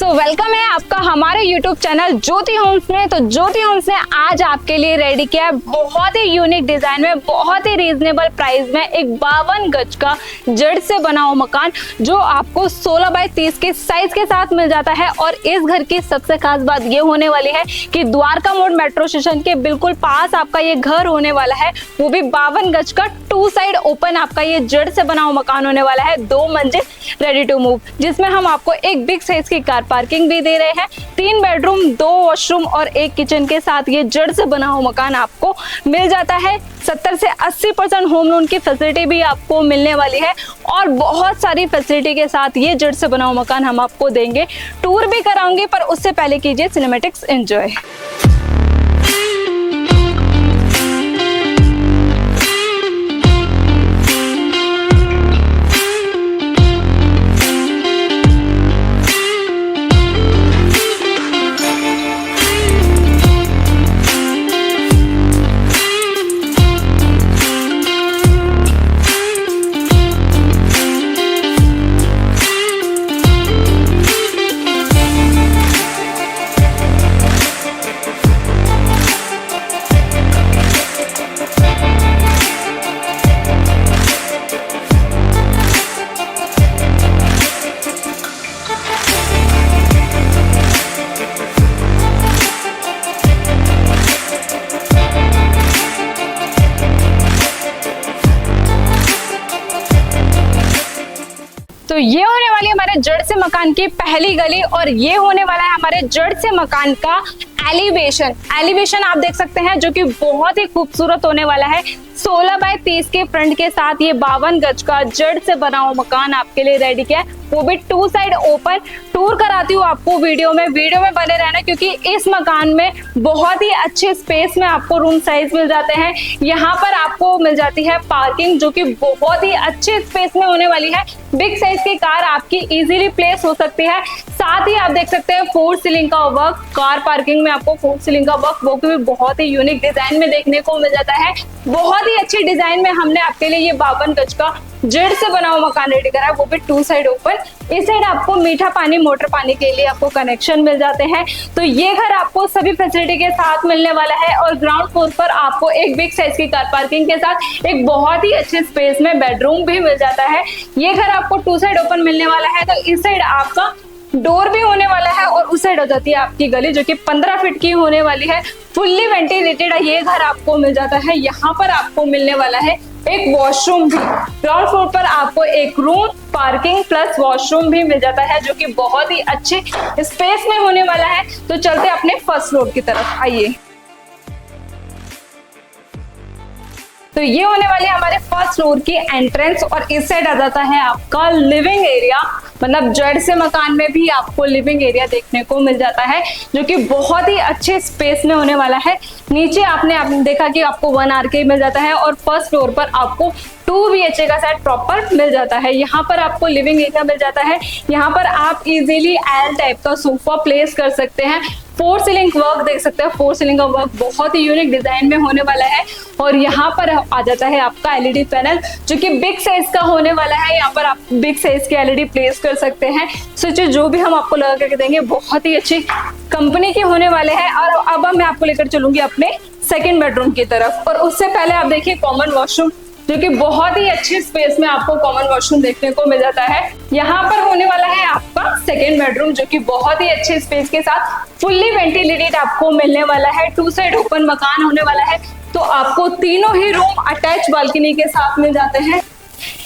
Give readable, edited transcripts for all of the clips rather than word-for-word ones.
तो वेलकम है आपका हमारे YouTube चैनल ज्योति होम्स में। तो ज्योति होम्स ने आज आपके लिए रेडी किया है बहुत ही यूनिक डिजाइन में, बहुत ही रीजनेबल प्राइस में एक 52 गज का जड़ से बना हुआ मकान जो आपको 16 बाय 30 के साइज के साथ मिल जाता है। और इस घर की सबसे खास बात ये होने वाली है कि द्वारका मोड़ मेट्रो स्टेशन के बिल्कुल पास आपका ये घर होने वाला है, वो भी 52 गज का 2 साइड ओपन आपका ये जड़ से बना हुआ मकान होने वाला है, 2 मंजिल रेडी टू मूव, जिसमें हम आपको एक बिग साइज की कार पार्किंग भी दे रहे हैं। 3 बेडरूम 2 वॉशरूम और 1 किचन के साथ ये जड़ से बना हुआ मकान आपको मिल जाता है। 70 से 80% होम लोन की फैसिलिटी भी आपको मिलने वाली है और बहुत सारी फैसिलिटी के साथ ये जड़ से बना हुआ मकान हम आपको देंगे। टूर भी कराऊंगी, पर उससे पहले कीजिए सिनेमैटिक्स एंजॉय। तो ये होने वाली है हमारे जड़ से मकान की पहली गली और ये होने वाला है हमारे जड़ से मकान का एलिवेशन आप देख सकते हैं, जो कि बहुत ही खूबसूरत होने वाला है। 16 बाय 30 के फ्रंट के साथ ये 52 गज का जड़ से बना हुआ मकान आपके लिए रेडी किया है, वो भी 2 साइड ओपन। टूर कराती हूँ आपको वीडियो में बने रहना, क्योंकि इस मकान में बहुत ही अच्छे स्पेस में आपको रूम साइज मिल जाते हैं। यहाँ पर आपको मिल जाती है पार्किंग, जो कि बहुत ही अच्छे स्पेस में होने वाली है। बिग साइज की कार आपकी इजीली प्लेस हो सकती है। साथ ही आप देख सकते हैं 4 सीलिंग का वर्क, कार पार्किंग में आपको 4 सीलिंग का वर्क, वो भी बहुत ही यूनिक डिजाइन में देखने को मिल जाता है। बहुत ही अच्छी डिजाइन में हमने आपके लिए ये 52 गज का जड़ से बना हुआ मकान रेडी करा है, वो भी 2 साइड ओपन। इस साइड आपको मीठा पानी, मोटर पानी के लिए आपको कनेक्शन मिल जाते हैं। तो ये घर आपको सभी फैसिलिटी के साथ मिलने वाला है और ग्राउंड फ्लोर पर आपको एक बिग साइज की कार पार्किंग के साथ एक बहुत ही अच्छे स्पेस में बेडरूम भी मिल जाता है। ये घर आपको 2 साइड ओपन मिलने वाला है। तो इस साइड आपका डोर भी होने वाला है और उस साइड हो जाती है आपकी गली, जो कि 15 फीट की होने वाली है। फुल्ली वेंटिलेटेड ये घर आपको मिल जाता है। यहाँ पर आपको मिलने वाला है एक वॉशरूम भी। ग्राउंड फ्लोर पर आपको एक रूम, पार्किंग प्लस वॉशरूम भी मिल जाता है, जो कि बहुत ही अच्छे स्पेस में होने वाला है। तो चलते अपने फर्स्ट फ्लोर की तरफ, आइए। तो ये होने वाली है हमारे फर्स्ट फ्लोर की एंट्रेंस और इस साइड आ जाता है आपका लिविंग एरिया। मतलब जड़ से मकान में भी आपको लिविंग एरिया देखने को मिल जाता है, जो कि बहुत ही अच्छे स्पेस में होने वाला है। नीचे आपने देखा कि आपको 1 RK मिल जाता है और फर्स्ट फ्लोर पर आपको 2 BHK का सेट प्रॉपर मिल जाता है। यहाँ पर आपको लिविंग एरिया मिल जाता है। यहाँ पर आप इजीली एल टाइप का सोफा प्लेस कर सकते हैं। 4 सीलिंग वर्क देख सकते हैं, 4 सीलिंग का वर्क बहुत ही यूनिक डिजाइन में होने वाला है। और यहाँ पर आ जाता है आपका LED पैनल, जो कि बिग साइज का होने वाला है। यहाँ पर आप बिग साइज के LED प्लेस कर सकते हैं। स्विच जो भी हम आपको लगा करके देंगे बहुत ही अच्छी कंपनी के होने वाले हैं। और अब मैं आपको लेकर चलूंगी अपने सेकेंड बेडरूम की तरफ। और उससे पहले आप देखिए कॉमन वॉशरूम, जो कि बहुत ही अच्छे स्पेस में आपको कॉमन वॉशरूम देखने को मिल जाता है। यहाँ पर होने वाला है आपका सेकेंड बेडरूम, जो कि बहुत ही अच्छे स्पेस के साथ फुल्ली वेंटिलेटेड आपको मिलने वाला है। 2 साइड ओपन मकान होने वाला है। तो आपको तीनों ही रूम अटैच बालकनी के साथ मिल जाते हैं।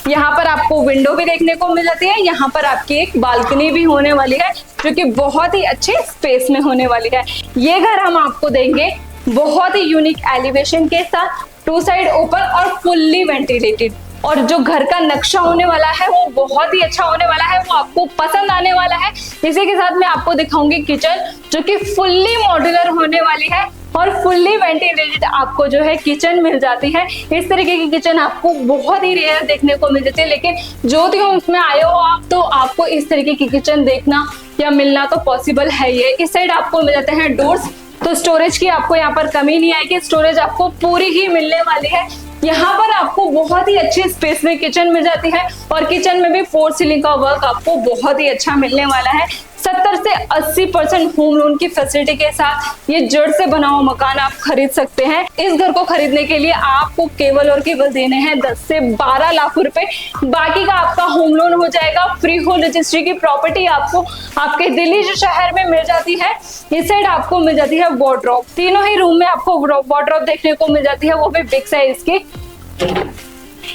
यहाँ पर आपको विंडो भी देखने को मिल जाती है। यहाँ पर आपकी एक बालकनी भी होने वाली है, जो कि बहुत ही अच्छे स्पेस में होने वाली है। ये घर हम आपको देंगे बहुत ही यूनिक एलिवेशन के साथ, 2 साइड ओपन और फुल्ली वेंटिलेटेड। और जो घर का नक्शा होने वाला है वो बहुत ही अच्छा होने वाला है, वो आपको पसंद आने वाला है। इसी के साथ मैं आपको दिखाऊंगी किचन, जो कि फुल्ली मॉड्यूलर होने वाली है और फुल्ली वेंटिलेटेड आपको जो है किचन मिल जाती है। इस तरीके की किचन आपको बहुत ही रेयर देखने को मिल जाती है, लेकिन ज्योति होम्स में आए हो आप तो आपको इस तरीके की किचन देखना या मिलना तो पॉसिबल है ही है। इस साइड आपको मिल जाते हैं डोर्स, तो स्टोरेज की आपको यहाँ पर कमी नहीं आएगी, स्टोरेज आपको पूरी ही मिलने वाली है। यहाँ पर आपको बहुत ही अच्छी स्पेस में किचन मिल जाती है और किचन में भी फोर सीलिंग का वर्क आपको बहुत ही अच्छा मिलने वाला है। 70 से 80% होम लोन की फैसिलिटी के साथ ये जड़ से बना हुआ मकान आप खरीद सकते हैं। इस घर को खरीदने के लिए आपको केवल और केवल देने हैं 10 से 12 लाख रुपए, बाकी का आपका होम लोन हो जाएगा। फ्री होल्ड रजिस्ट्री की प्रॉपर्टी आपको आपके दिल्ली जो शहर में मिल जाती है। इस साइड आपको मिल जाती है वार्डरोब, तीनों ही रूम में आपको वार्डरोब देखने को मिल जाती है, वो भी बिग साइज की।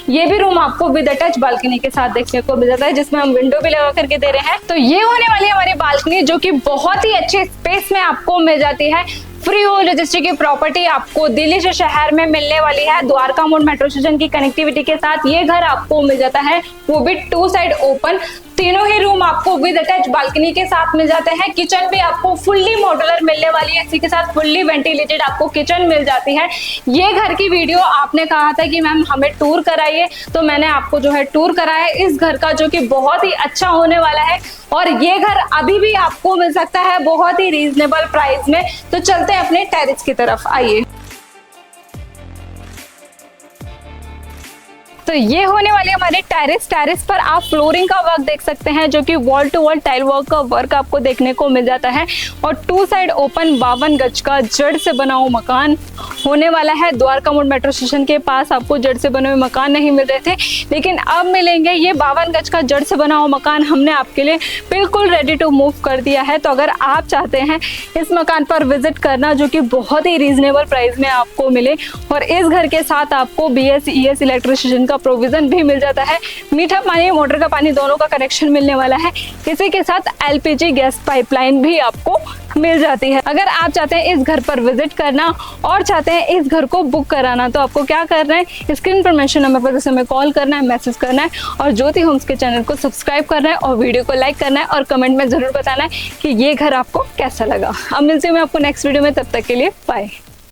ये भी रूम आपको विद अटैच बालकनी के साथ देखने को मिल जाता है, जिसमें हम विंडो भी लगा करके दे रहे हैं। तो ये होने वाली हमारी बालकनी, जो कि बहुत ही अच्छे स्पेस में आपको मिल जाती है। फ्री होल्ड रजिस्ट्री की प्रॉपर्टी आपको दिल्ली जो शहर में मिलने वाली है। द्वारका मोड़ मेट्रो स्टेशन की कनेक्टिविटी के साथ ये घर आपको मिल जाता है, वो भी 2 साइड ओपन। तीनों ही रूम आपको विद अटैच बालकनी के साथ मिल जाते हैं। किचन भी आपको फुल्ली मॉड्यूलर मिलने वाली है, इसी के साथ फुल्ली वेंटिलेटेड आपको किचन मिल जाती है। ये घर की वीडियो आपने कहा था कि मैम हमें टूर कराइए, तो मैंने आपको जो है टूर कराया इस घर का, जो कि बहुत ही अच्छा होने वाला है। और ये घर अभी भी आपको मिल सकता है बहुत ही रीजनेबल प्राइस में। तो चलते हैं अपने टेरेस की तरफ, आइए। तो ये होने वाली हमारी टेरेस पर आप फ्लोरिंग का वर्क देख सकते हैं, जो कि wall to wall tile work का वर्क आपको देखने को मिल जाता है। और 2 साइड ओपन 52 गज का जड़ से बना हुआ मकान होने वाला है। द्वारका मोड़ मेट्रो स्टेशन के पास आपको जड़ से बने हुए मकान नहीं मिल रहे थे, लेकिन अब मिलेंगे। ये 52 गज का जड़ से बना हुआ मकान हमने आपके लिए बिल्कुल रेडी टू मूव कर दिया है। तो अगर आप चाहते हैं इस मकान पर विजिट करना, जो कि बहुत ही रीजनेबल प्राइस में आपको मिले, और इस घर के साथ आपको BS ES इलेक्ट्रिसिटी का प्रोविजन भी मिल जाता है। मीठा पानी, मोटर का पानी, दोनों का कनेक्शन मिलने वाला है। इसी के साथ LPG गैस पाइपलाइन भी आपको मिल जाती है। अगर आप चाहते हैं इस घर पर विजिट करना और चाहते हैं इस घर को बुक कराना, तो आपको क्या करना है, स्क्रीन पर मेंशन नंबर पर जैसे हमें कॉल करना है, मैसेज करना है और ज्योति होम्स के चैनल को सब्सक्राइब करना है और वीडियो को लाइक करना है और कमेंट में जरूर बताना है कि ये घर आपको कैसा लगा। अब मिलते हैं मैं आपको नेक्स्ट वीडियो में, तब तक के लिए बाय।